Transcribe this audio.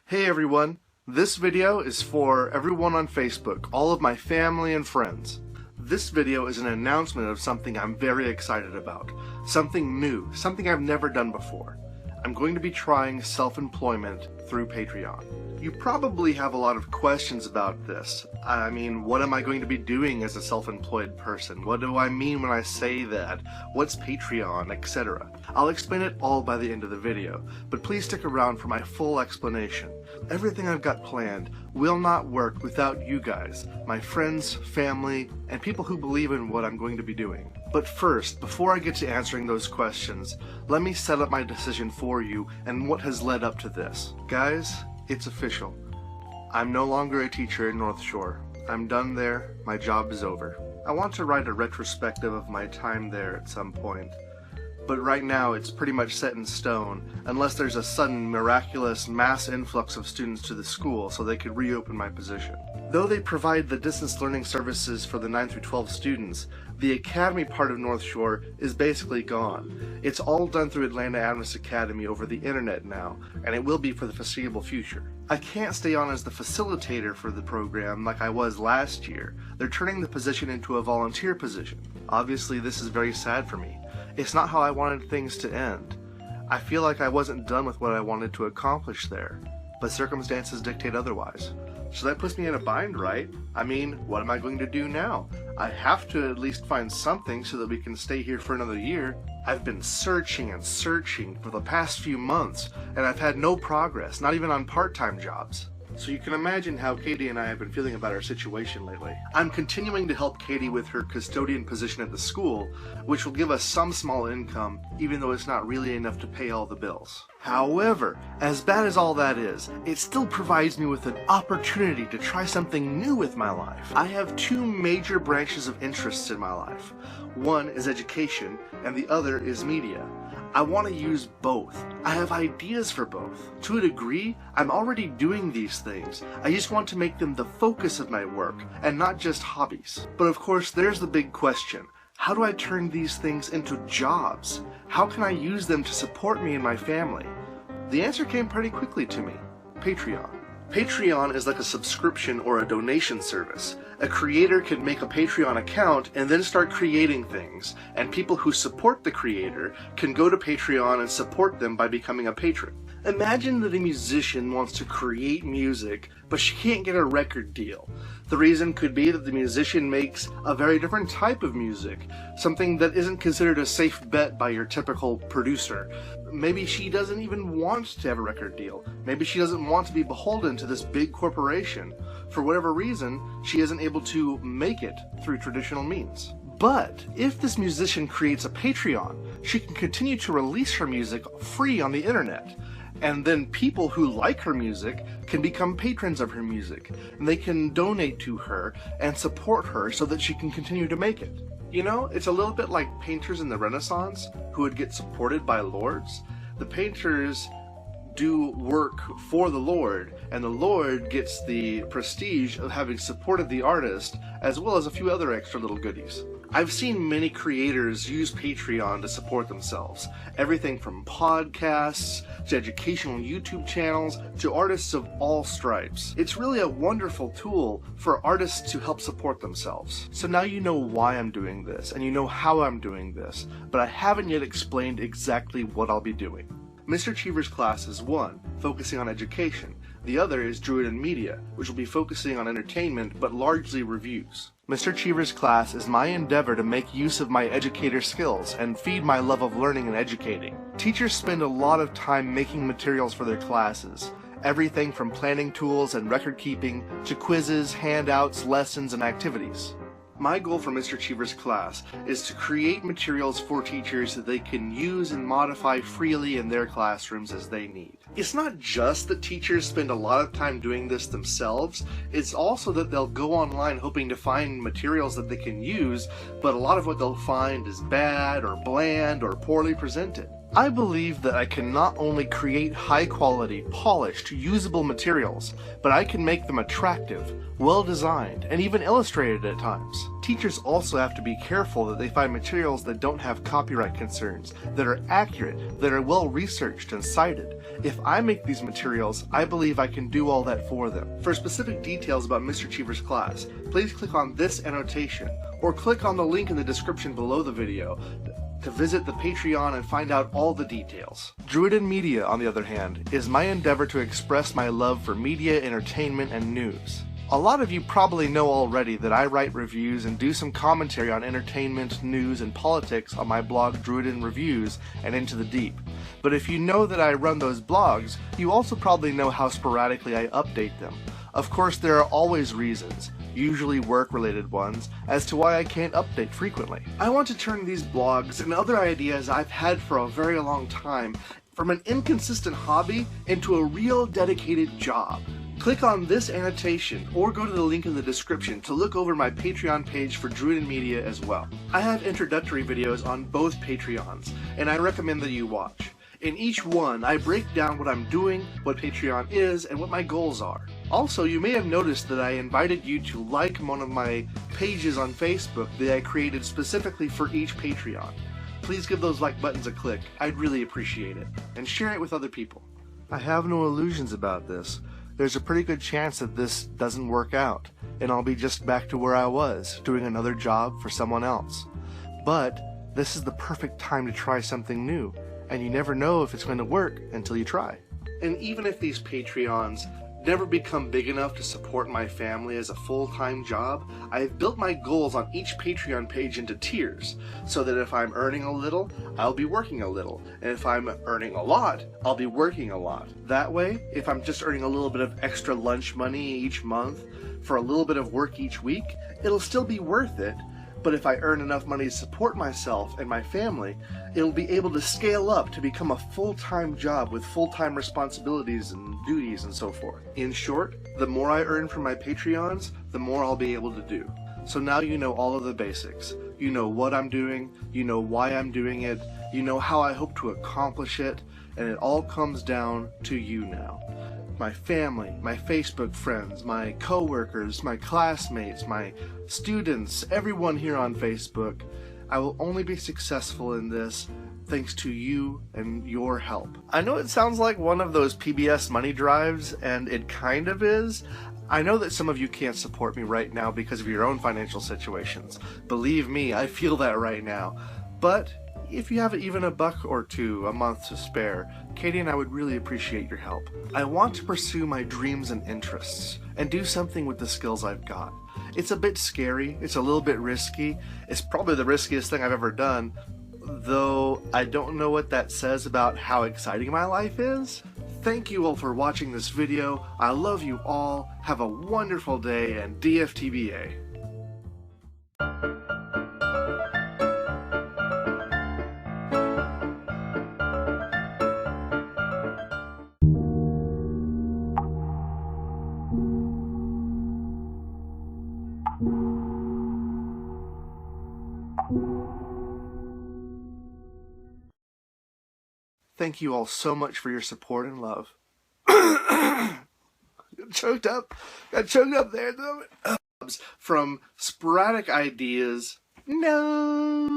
Hey everyone, this video is for everyone on Facebook, all of my family and friends. This video is an announcement of something I'm very excited about. Something new, something I've never done before. I'm going to be trying self-employment through Patreon. You probably have a lot of questions about this. I mean, what am I going to be doing as a self-employed person? What do I mean when I say that? What's Patreon, etc.? I'll explain it all by the end of the video, but please stick around for my full explanation. Everything I've got planned will not work without you guys, my friends, family, and people who believe in what I'm going to be doing. But first, before I get to answering those questions, let me set up my decision for you and what has led up to this. Guys, it's official. I'm no longer a teacher in North Shore. I'm done there. My job is over. I want to write a retrospective of my time there at some point. But right now it's pretty much set in stone, unless there's a sudden miraculous mass influx of students to the school so they could reopen my position. Though they provide the distance learning services for the 9 through 12 students, the academy part of North Shore is basically gone. It's all done through Atlanta Adventist Academy over the internet now, and it will be for the foreseeable future. I can't stay on as the facilitator for the program like I was last year. They're turning the position into a volunteer position. Obviously this is very sad for me. It's not how I wanted things to end. I feel like I wasn't done with what I wanted to accomplish there, but circumstances dictate otherwise. So that puts me in a bind, right? I mean, what am I going to do now? I have to at least find something so that we can stay here for another year. I've been searching and searching for the past few months, and I've had no progress, not even on part-time jobs. So you can imagine how Katie and I have been feeling about our situation lately. I'm continuing to help Katie with her custodian position at the school, which will give us some small income, even though it's not really enough to pay all the bills. However, as bad as all that is, it still provides me with an opportunity to try something new with my life. I have two major branches of interests in my life. One is education, and the other is media. I want to use both. I have ideas for both. To a degree, I'm already doing these things. I just want to make them the focus of my work, and not just hobbies. But of course, there's the big question. How do I turn these things into jobs? How can I use them to support me and my family? The answer came pretty quickly to me. Patreon. Patreon is like a subscription or a donation service. A creator can make a Patreon account and then start creating things, and people who support the creator can go to Patreon and support them by becoming a patron. Imagine that a musician wants to create music, but she can't get a record deal. The reason could be that the musician makes a very different type of music, something that isn't considered a safe bet by your typical producer. Maybe she doesn't even want to have a record deal. Maybe she doesn't want to be beholden to this big corporation. For whatever reason, she isn't able to make it through traditional means. But if this musician creates a Patreon, she can continue to release her music free on the internet. And then people who like her music can become patrons of her music, and they can donate to her and support her so that she can continue to make it. You know, it's a little bit like painters in the Renaissance who would get supported by lords. The painters do work for the Lord, and the Lord gets the prestige of having supported the artist, as well as a few other extra little goodies. I've seen many creators use Patreon to support themselves. Everything from podcasts, to educational YouTube channels, to artists of all stripes. It's really a wonderful tool for artists to help support themselves. So now you know why I'm doing this, and you know how I'm doing this, but I haven't yet explained exactly what I'll be doing. Mr. Cheever's class is one, focusing on education. The other is Druid and Media, which will be focusing on entertainment, but largely reviews. Mr. Cheever's class is my endeavor to make use of my educator skills and feed my love of learning and educating. Teachers spend a lot of time making materials for their classes. Everything from planning tools and record keeping to quizzes, handouts, lessons, and activities. My goal for Mr. Cheever's class is to create materials for teachers that they can use and modify freely in their classrooms as they need. It's not just that teachers spend a lot of time doing this themselves, it's also that they'll go online hoping to find materials that they can use, but a lot of what they'll find is bad or bland or poorly presented. I believe that I can not only create high-quality, polished, usable materials, but I can make them attractive, well-designed, and even illustrated at times. Teachers also have to be careful that they find materials that don't have copyright concerns, that are accurate, that are well-researched and cited. If I make these materials, I believe I can do all that for them. For specific details about Mr. Cheever's class, please click on this annotation, or click on the link in the description below the video to visit the Patreon and find out all the details. Druiden Media, on the other hand, is my endeavor to express my love for media, entertainment, and news. A lot of you probably know already that I write reviews and do some commentary on entertainment, news, and politics on my blog Druiden Reviews and Into the Deep. But if you know that I run those blogs, you also probably know how sporadically I update them. Of course, there are always reasons, usually work-related ones, as to why I can't update frequently. I want to turn these blogs and other ideas I've had for a very long time from an inconsistent hobby into a real dedicated job. Click on this annotation or go to the link in the description to look over my Patreon page for Druiden Media as well. I have introductory videos on both Patreons, and I recommend that you watch. In each one, I break down what I'm doing, what Patreon is, and what my goals are. Also, you may have noticed that I invited you to like one of my pages on Facebook that I created specifically for each Patreon. Please give those like buttons a click, I'd really appreciate it, and share it with other people. I have no illusions about this. There's a pretty good chance that this doesn't work out, and I'll be just back to where I was, doing another job for someone else. But this is the perfect time to try something new, and you never know if it's going to work until you try. And even if these Patreons never become big enough to support my family as a full-time job, I've built my goals on each Patreon page into tiers, so that if I'm earning a little, I'll be working a little, and if I'm earning a lot, I'll be working a lot. That way, if I'm just earning a little bit of extra lunch money each month for a little bit of work each week, it'll still be worth it. But if I earn enough money to support myself and my family, it'll be able to scale up to become a full-time job with full-time responsibilities and duties and so forth. In short, the more I earn from my Patreons, the more I'll be able to do. So now you know all of the basics. You know what I'm doing, you know why I'm doing it, you know how I hope to accomplish it, and it all comes down to you now. My family, my Facebook friends, my co-workers, my classmates, my students, everyone here on Facebook. I will only be successful in this thanks to you and your help. I know it sounds like one of those PBS money drives, and it kind of is. I know that some of you can't support me right now because of your own financial situations. Believe me, I feel that right now. But if you have even a buck or two a month to spare, Katie and I would really appreciate your help. I want to pursue my dreams and interests and do something with the skills I've got. It's a bit scary, it's a little bit risky, it's probably the riskiest thing I've ever done, though I don't know what that says about how exciting my life is. Thank you all for watching this video. I love you all, have a wonderful day, and DFTBA. Thank you all so much for your support and love. Got choked up there. From sporadic ideas. No.